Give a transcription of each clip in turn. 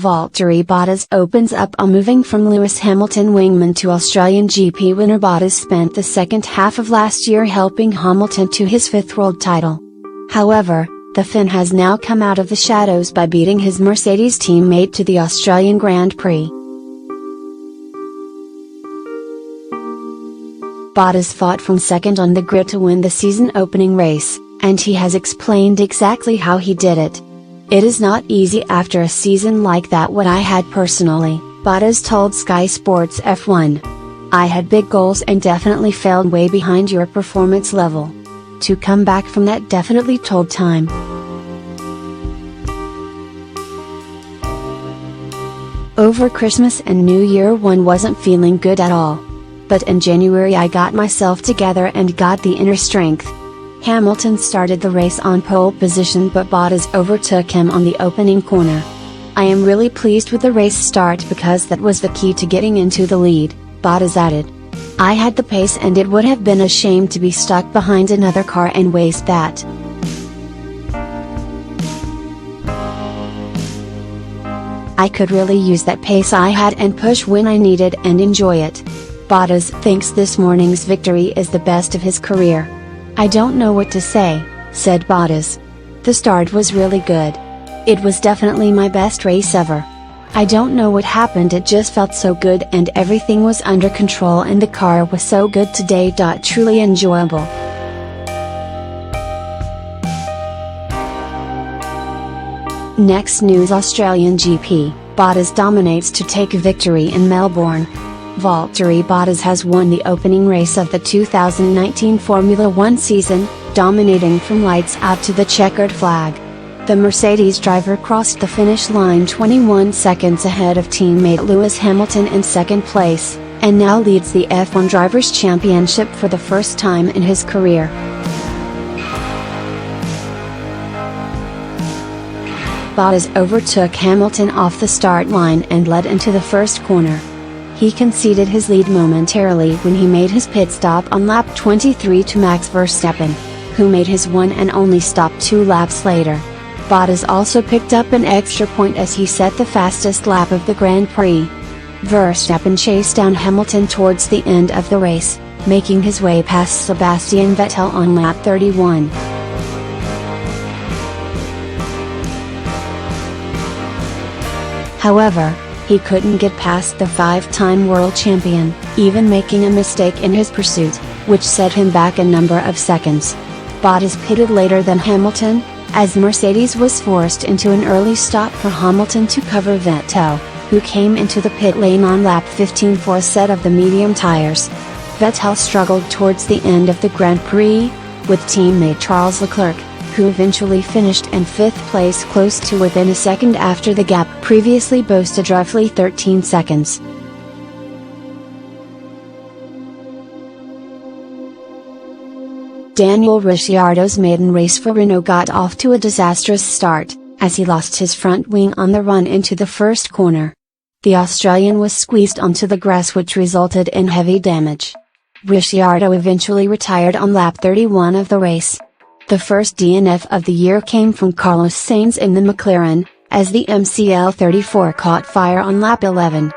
Valtteri Bottas opens up on moving from Lewis Hamilton wingman to Australian GP winner. Bottas spent the second half of last year helping Hamilton to his fifth world title. However, the Finn has now come out of the shadows by beating his Mercedes teammate to the Australian Grand Prix. Bottas fought from second on the grid to win the season opening race, and he has explained exactly how he did it. "It is not easy after a season like that what I had personally," Bottas told Sky Sports F1. "I had big goals and definitely fell way behind your performance level. To come back from that definitely took time. Over Christmas and New Year one wasn't feeling good at all. But in January I got myself together and got the inner strength." Hamilton started the race on pole position but Bottas overtook him on the opening corner. "I am really pleased with the race start because that was the key to getting into the lead," Bottas added. "I had the pace and it would have been a shame to be stuck behind another car and waste that. I could really use that pace I had and push when I needed and enjoy it." Bottas thinks this morning's victory is the best of his career. "I don't know what to say," said Bottas. "The start was really good. It was definitely my best race ever. I don't know what happened, it just felt so good and everything was under control and the car was so good today. Truly enjoyable." Next news: Australian GP, Bottas dominates to take victory in Melbourne. Valtteri Bottas has won the opening race of the 2019 Formula One season, dominating from lights out to the checkered flag. The Mercedes driver crossed the finish line 21 seconds ahead of teammate Lewis Hamilton in second place, and now leads the F1 Drivers' Championship for the first time in his career. Bottas overtook Hamilton off the start line and led into the first corner. He conceded his lead momentarily when he made his pit stop on lap 23 to Max Verstappen, who made his one and only stop 2 laps later. Bottas also picked up an extra point as he set the fastest lap of the Grand Prix. Verstappen chased down Hamilton towards the end of the race, making his way past Sebastian Vettel on lap 31. However, he couldn't get past the 5-time world champion, even making a mistake in his pursuit, which set him back a number of seconds. Bottas pitted later than Hamilton, as Mercedes was forced into an early stop for Hamilton to cover Vettel, who came into the pit lane on lap 15 for a set of the medium tires. Vettel struggled towards the end of the Grand Prix, with teammate Charles Leclerc, who eventually finished in 5th place close to within a second after the gap previously boasted roughly 13 seconds. Daniel Ricciardo's maiden race for Renault got off to a disastrous start, as he lost his front wing on the run into the first corner. The Australian was squeezed onto the grass, which resulted in heavy damage. Ricciardo eventually retired on lap 31 of the race. The first DNF of the year came from Carlos Sainz in the McLaren, as the MCL34 caught fire on lap 11.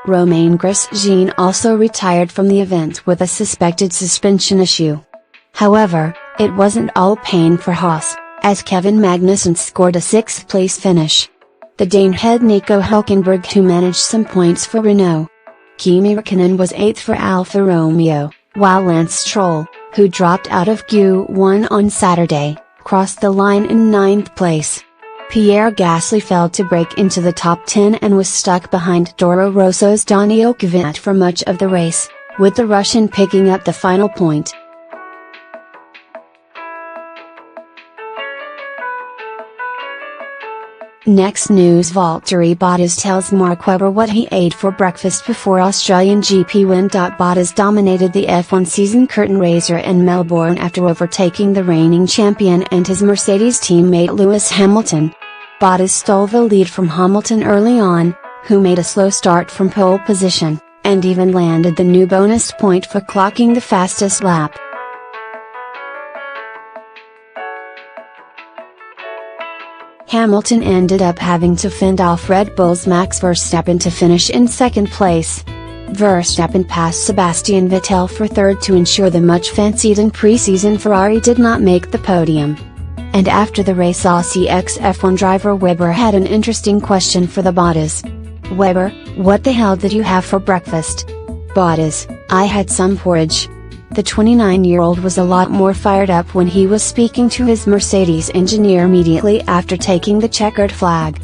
Romain Grosjean also retired from the event with a suspected suspension issue. However, it wasn't all pain for Haas, as Kevin Magnussen scored a 6th place finish. The Dane had Nico Hülkenberg, who managed some points for Renault. Kimi Räikkönen was 8th for Alfa Romeo, while Lance Stroll, who dropped out of Q1 on Saturday, crossed the line in 9th place. Pierre Gasly failed to break into the top 10 and was stuck behind Toro Rosso's Daniil Kvyat for much of the race, with the Russian picking up the final point. Next news: Valtteri Bottas tells Mark Webber what he ate for breakfast before Australian GP win. Bottas dominated the F1 season curtain raiser in Melbourne after overtaking the reigning champion and his Mercedes teammate Lewis Hamilton. Bottas stole the lead from Hamilton early on, who made a slow start from pole position, and even landed the new bonus point for clocking the fastest lap. Hamilton ended up having to fend off Red Bull's Max Verstappen to finish in second place. Verstappen passed Sebastian Vettel for third to ensure the much-fancied and pre-season Ferrari did not make the podium. And after the race, Aussie ex-F1 driver Webber had an interesting question for the Bottas. "Webber, what the hell did you have for breakfast?" Bottas: "I had some porridge." The 29-year-old was a lot more fired up when he was speaking to his Mercedes engineer immediately after taking the checkered flag.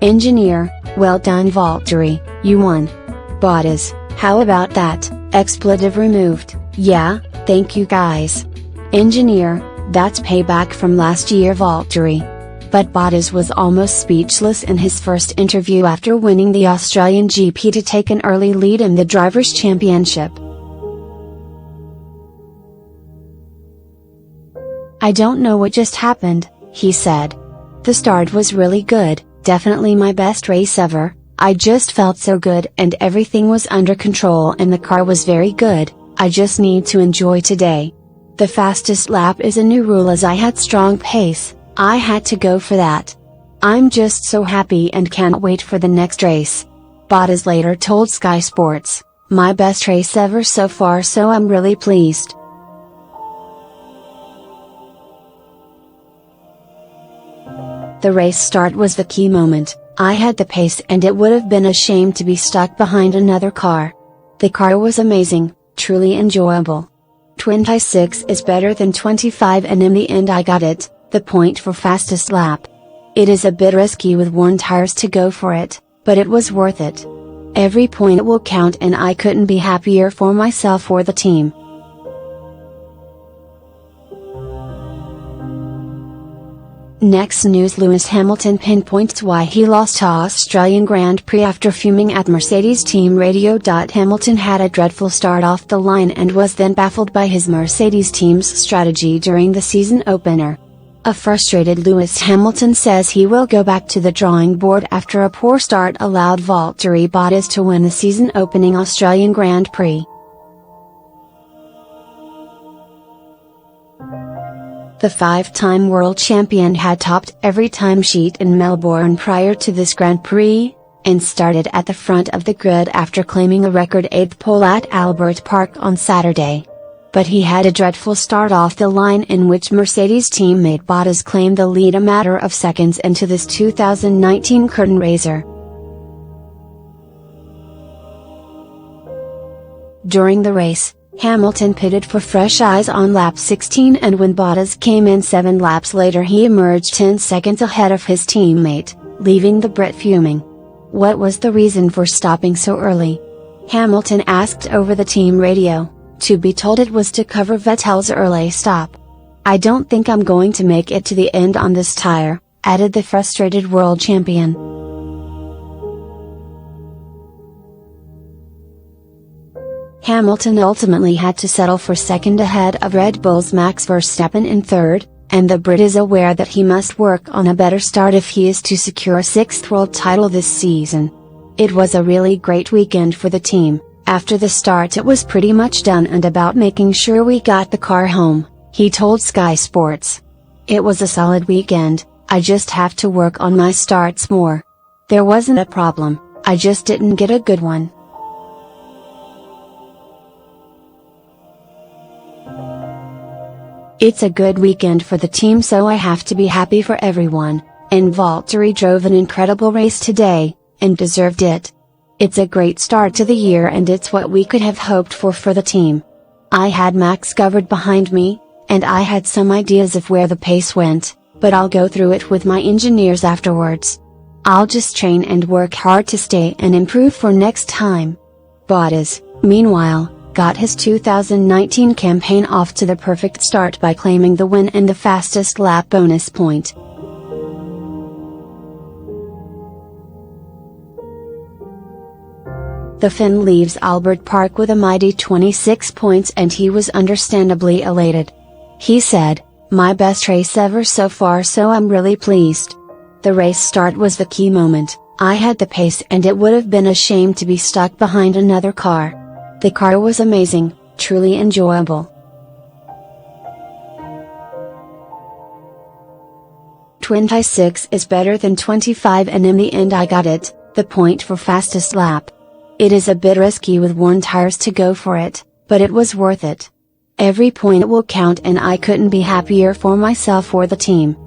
Engineer: "Well done Valtteri, you won." Bottas: "How about that, expletive removed, yeah, thank you guys." Engineer: "That's payback from last year Valtteri." But Bottas was almost speechless in his first interview after winning the Australian GP to take an early lead in the Drivers' Championship. "I don't know what just happened," he said. "The start was really good, definitely my best race ever. I just felt so good and everything was under control and the car was very good. I just need to enjoy today. The fastest lap is a new rule as I had strong pace. I had to go for that. I'm just so happy and can't wait for the next race." Bottas later told Sky Sports, "My best race ever so far, so I'm really pleased." The race start was the key moment. "I had the pace and it would have been a shame to be stuck behind another car. The car was amazing, truly enjoyable. 26 is better than 25 and in the end I got it, the point for fastest lap. It is a bit risky with worn tires to go for it, but it was worth it. Every point will count and I couldn't be happier for myself or the team." Next news: Lewis Hamilton pinpoints why he lost the Australian Grand Prix after fuming at Mercedes team radio. Hamilton had a dreadful start off the line and was then baffled by his Mercedes team's strategy during the season opener. A frustrated Lewis Hamilton says he will go back to the drawing board after a poor start allowed Valtteri Bottas to win the season-opening Australian Grand Prix. The five-time world champion had topped every timesheet in Melbourne prior to this Grand Prix, and started at the front of the grid after claiming a record 8th pole at Albert Park on Saturday. But he had a dreadful start off the line in which Mercedes teammate Bottas claimed the lead a matter of seconds into this 2019 curtain raiser. During the race, Hamilton pitted for fresh eyes on lap 16 and when Bottas came in 7 laps later he emerged 10 seconds ahead of his teammate, leaving the Brit fuming. What was the reason for stopping so early? Hamilton asked over the team radio, to be told it was to cover Vettel's early stop. "I don't think I'm going to make it to the end on this tire," added the frustrated world champion. Hamilton ultimately had to settle for second ahead of Red Bull's Max Verstappen in third, and the Brit is aware that he must work on a better start if he is to secure a 6th world title this season. "It was a really great weekend for the team. After the start it was pretty much done and about making sure we got the car home," he told Sky Sports. "It was a solid weekend, I just have to work on my starts more. There wasn't a problem, I just didn't get a good one." "It's a good weekend for the team so I have to be happy for everyone, and Valtteri drove an incredible race today, and deserved it. It's a great start to the year and it's what we could have hoped for the team. I had Max covered behind me, and I had some ideas of where the pace went, but I'll go through it with my engineers afterwards. I'll just train and work hard to stay and improve for next time." Bottas, meanwhile, got his 2019 campaign off to the perfect start by claiming the win and the fastest lap bonus point. The Finn leaves Albert Park with a mighty 26 points and he was understandably elated. He said, "My best race ever so far, so I'm really pleased. The race start was the key moment. I had the pace and it would have been a shame to be stuck behind another car. The car was amazing, truly enjoyable." 26 is better than 25 and in the end I got it, the point for fastest lap. It is a bit risky with worn tires to go for it, but it was worth it. Every point will count and I couldn't be happier for myself or the team.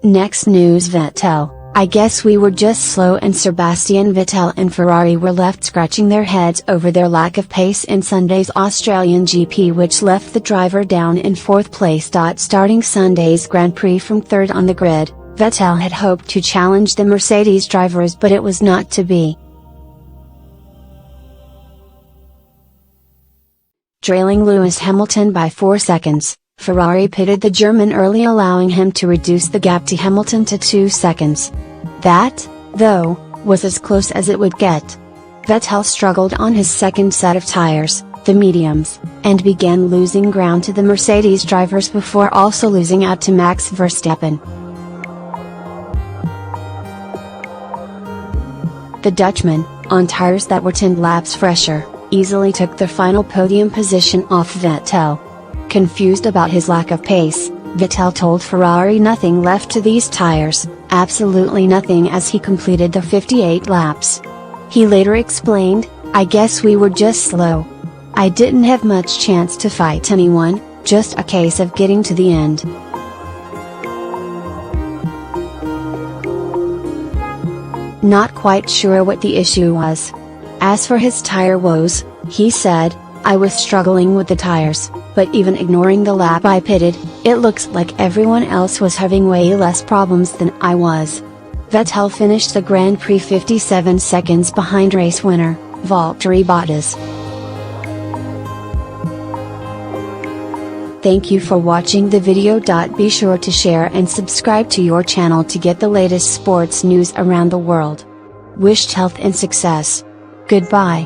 Next news: Vettel. I guess we were just slow and Sebastian Vettel and Ferrari were left scratching their heads over their lack of pace in Sunday's Australian GP, which left the driver down in 4th place. Starting Sunday's Grand Prix from 3rd on the grid, Vettel had hoped to challenge the Mercedes drivers, but it was not to be. Trailing Lewis Hamilton by 4 seconds, Ferrari pitted the German early, allowing him to reduce the gap to Hamilton to 2 seconds. That, though, was as close as it would get. Vettel struggled on his second set of tires, the mediums, and began losing ground to the Mercedes drivers before also losing out to Max Verstappen. The Dutchman, on tires that were 10 laps fresher, easily took the final podium position off Vettel. Confused about his lack of pace, Vettel told Ferrari nothing left to these tires, absolutely nothing, as he completed the 58 laps. He later explained, "I guess we were just slow. I didn't have much chance to fight anyone, just a case of getting to the end." Not quite sure what the issue was. As for his tire woes, he said, "I was struggling with the tires, but even ignoring the lap I pitted, it looks like everyone else was having way less problems than I was." Vettel finished the Grand Prix 57 seconds behind race winner, Valtteri Bottas. Thank you for watching the video. Be sure to share and subscribe to your channel to get the latest sports news around the world. Wished health and success. Goodbye.